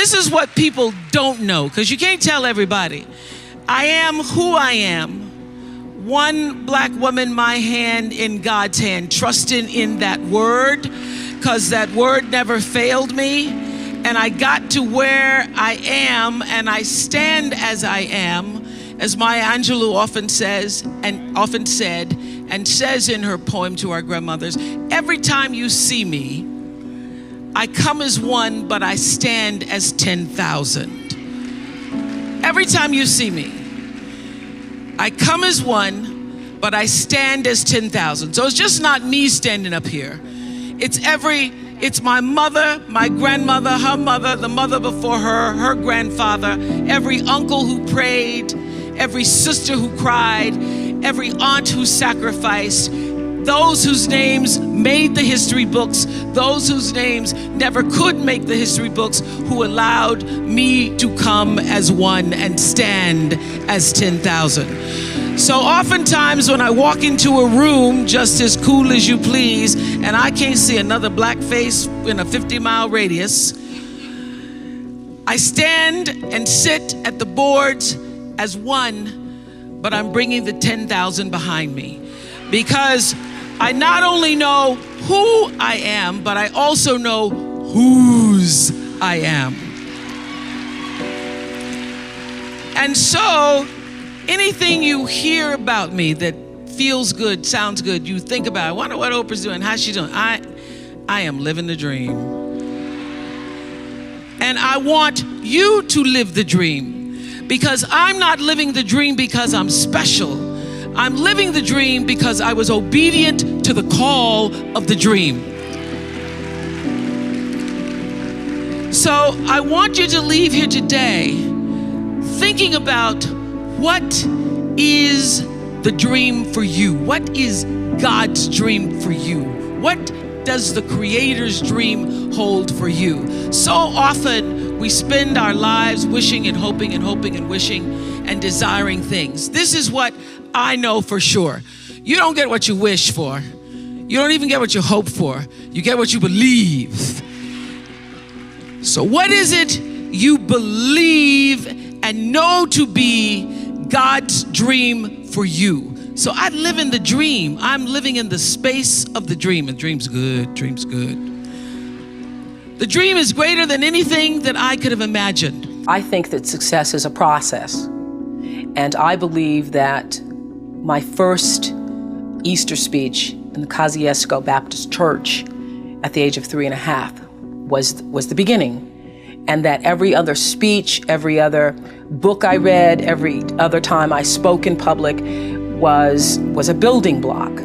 this is what people don't know, because you can't tell everybody. I am who I am. One black woman, my hand in God's hand, trusting in that word, because that word never failed me. And I got to where I am, and I stand as I am, as Maya Angelou often says, and often said, and says in her poem to our grandmothers, every time you see me, I come as one, but I stand as 10,000. Every time you see me, I come as one, but I stand as 10,000. So it's just not me standing up here. It's my mother, my grandmother, her mother, the mother before her, her grandfather, every uncle who prayed, every sister who cried, every aunt who sacrificed, those whose names made the history books, those whose names never could make the history books, who allowed me to come as one and stand as 10,000. So oftentimes when I walk into a room, just as cool as you please, and I can't see another black face in a 50-mile radius, I stand and sit at the boards as one, but I'm bringing the 10,000 behind me. Because I not only know who I am, but I also know whose I am. And so, anything you hear about me that feels good, sounds good, you think about, I wonder what Oprah's doing, how's she doing? I am living the dream. And I want you to live the dream, because I'm not living the dream because I'm special. I'm living the dream because I was obedient to the call of the dream. So I want you to leave here today thinking about, what is the dream for you? What is God's dream for you? What does the Creator's dream hold for you? So often we spend our lives wishing and hoping and hoping and wishing and desiring things. This is what I know for sure. You don't get what you wish for. You don't even get what you hope for. You get what you believe. So what is it you believe and know to be God's dream for you? So I live in the dream. I'm living in the space of the dream. And dream's good, dream's good. The dream is greater than anything that I could have imagined. I think that success is a process. And I believe that my first Easter speech in the Kosciuszko Baptist Church at the age of 3.5 was the beginning. And that every other speech, every other book I read, every other time I spoke in public was a building block.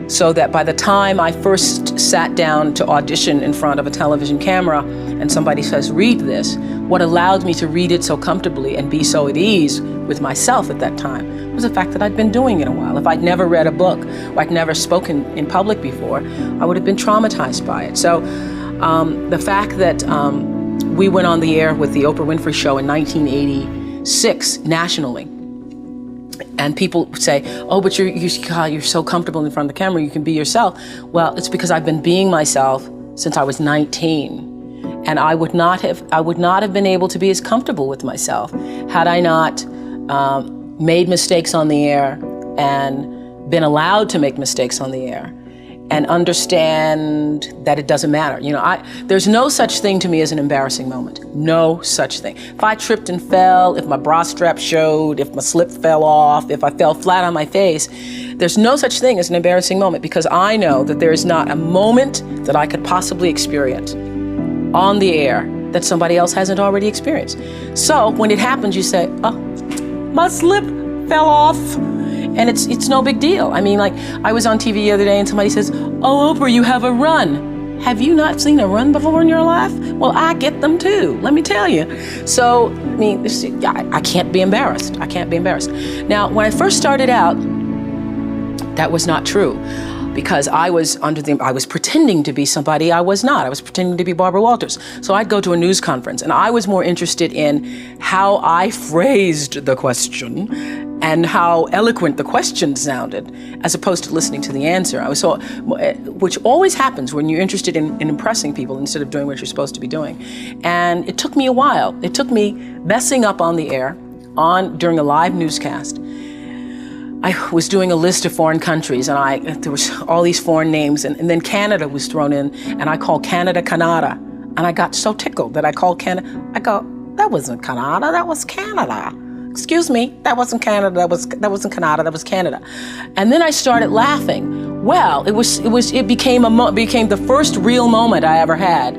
So that by the time I first sat down to audition in front of a television camera and somebody says, read this, what allowed me to read it so comfortably and be so at ease with myself at that time was the fact that I'd been doing it a while. If I'd never read a book or I'd never spoken in public before, I would have been traumatized by it. So the fact that we went on the air with the Oprah Winfrey Show in 1986 nationally, and people say, oh, but you're so comfortable in front of the camera, you can be yourself. Well, it's because I've been being myself since I was 19. And I would not have been able to be as comfortable with myself had I not made mistakes on the air and been allowed to make mistakes on the air and understand that it doesn't matter. You know, there's no such thing to me as an embarrassing moment. No such thing. If I tripped and fell, if my bra strap showed, if my slip fell off, if I fell flat on my face, there's no such thing as an embarrassing moment, because I know that there is not a moment that I could possibly experience on the air that somebody else hasn't already experienced. So when it happens, you say, oh, my slip fell off. And it's no big deal. I mean, like, I was on TV the other day and somebody says, oh, Oprah, you have a run. Have you not seen a run before in your life? Well, I get them too, let me tell you. So, I mean, I can't be embarrassed. I can't be embarrassed. Now, when I first started out, that was not true, because I was pretending to be somebody I was not. I was pretending to be Barbara Walters. So I'd go to a news conference and I was more interested in how I phrased the question and how eloquent the question sounded, as opposed to listening to the answer. Which always happens when you're interested in impressing people instead of doing what you're supposed to be doing. And it took me a while. It took me messing up on the air, during a live newscast. I was doing a list of foreign countries, and there was all these foreign names, and then Canada was thrown in, and I called Canada, Canada. And I got so tickled that I called Canada. I go, that wasn't Canada, that was Canada. Excuse me, that wasn't Canada, that wasn't Canada, that was Canada. And then I started laughing. Well, it became the first real moment I ever had.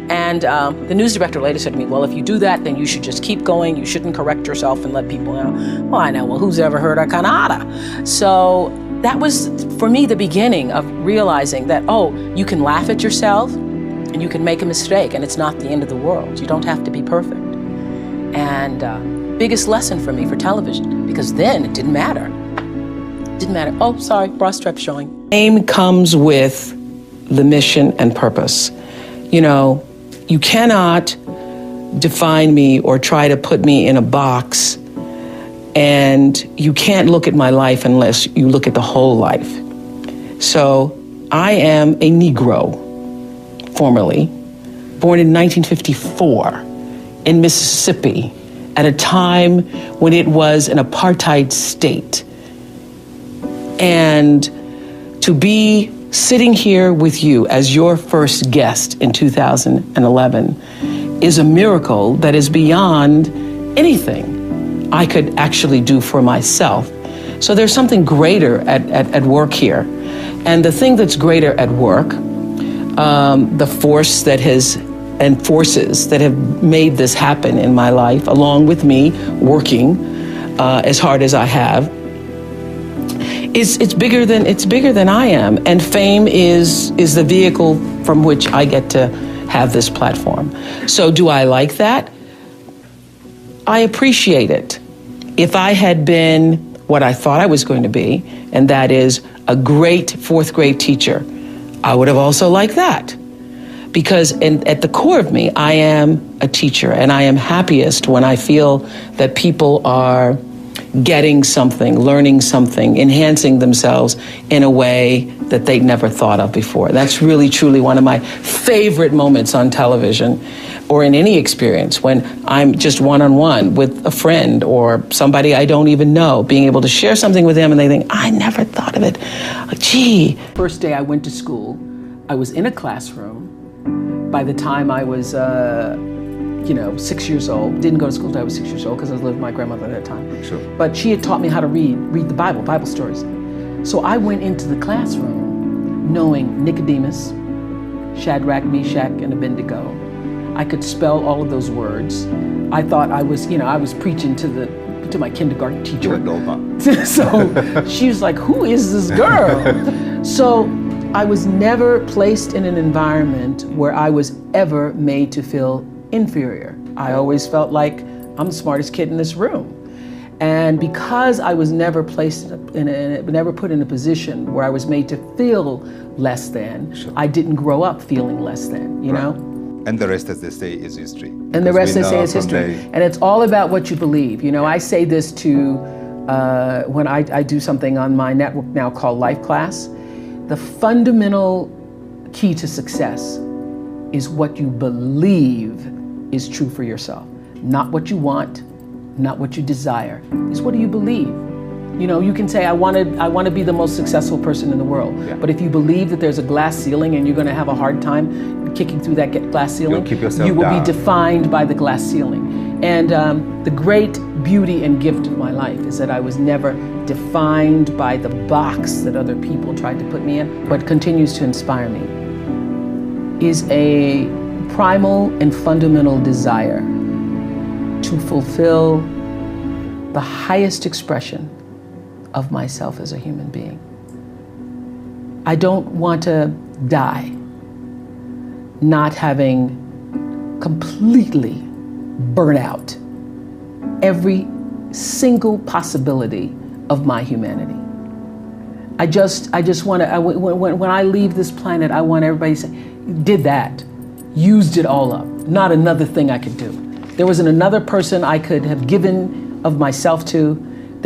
And the news director later said to me, well, if you do that, then you should just keep going. You shouldn't correct yourself and let people know. Well, I know, well, who's ever heard of Canada? So that was, for me, the beginning of realizing that, oh, you can laugh at yourself and you can make a mistake, and it's not the end of the world. You don't have to be perfect. And biggest lesson for me for television, because then it didn't matter. Didn't matter. Oh, sorry, bra strap showing. Name comes with the mission and purpose. You know, you cannot define me or try to put me in a box, and you can't look at my life unless you look at the whole life. So I am a Negro, formerly, born in 1954 in Mississippi at a time when it was an apartheid state. And to be sitting here with you as your first guest in 2011 is a miracle that is beyond anything I could actually do for myself. So there's something greater at work here. And the thing that's greater at work, the force that has, and forces that have made this happen in my life, along with me working as hard as I have, it's bigger than I am, and fame is the vehicle from which I get to have this platform. So do I like that? I appreciate it. If I had been what I thought I was going to be, and that is a great fourth grade teacher, I would have also liked that. Because at the core of me, I am a teacher, and I am happiest when I feel that people are getting something, learning something, enhancing themselves in a way that they'd never thought of before. That's really, truly one of my favorite moments on television or in any experience, when I'm just one-on-one with a friend or somebody I don't even know, being able to share something with them and they think, I never thought of it. Gee. First day I went to school, I was in a classroom. By the time I was 6 years old. Didn't go to school until I was 6 years old because I was living with my grandmother at that time. Sure. But she had taught me how to read the Bible stories. So I went into the classroom knowing Nicodemus, Shadrach, Meshach, and Abednego. I could spell all of those words. I thought I was preaching to my kindergarten teacher. So she was like, who is this girl? So I was never placed in an environment where I was ever made to feel inferior. I always felt like I'm the smartest kid in this room. And because I was never placed never put in a position where I was made to feel less than, sure. I didn't grow up feeling less than, you know? And the rest, as they say, is history. And the rest, they say, is history. And it's all about what you believe. You know, I say this to, when I do something on my network now called Life Class, the fundamental key to success is what you believe is true for yourself. Not what you want, not what you desire. It's what do you believe? You know, you can say, I want to be the most successful person in the world. Yeah. But if you believe that there's a glass ceiling and you're going to have a hard time kicking through that glass ceiling, you will be defined by the glass ceiling. And the great beauty and gift of my life is that I was never defined by the box that other people tried to put me in. What continues to inspire me is a primal and fundamental desire to fulfill the highest expression of myself as a human being. I don't want to die not having completely burnt out every single possibility of my humanity. I just want to, when I leave this planet, I want everybody to say, did that, used it all up, not another thing I could do. There wasn't another person I could have given of myself to.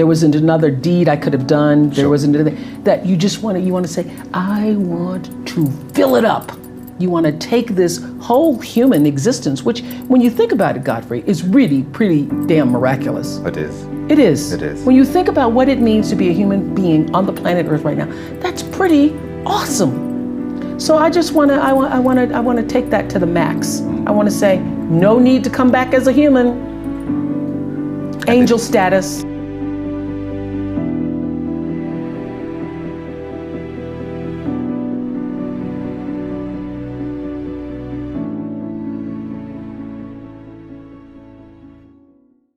there wasn't another deed I could have done. There Sure. wasn't another, that you just want to, you want to say, I want to fill it up. You want to take this whole human existence, which when you think about it, Godfrey, is really pretty damn miraculous. It is. It is. It is. When you think about what it means to be a human being on the planet Earth right now, that's pretty awesome. So I just want to, I want to take that to the max. I want to say, no need to come back as a human. Angel status.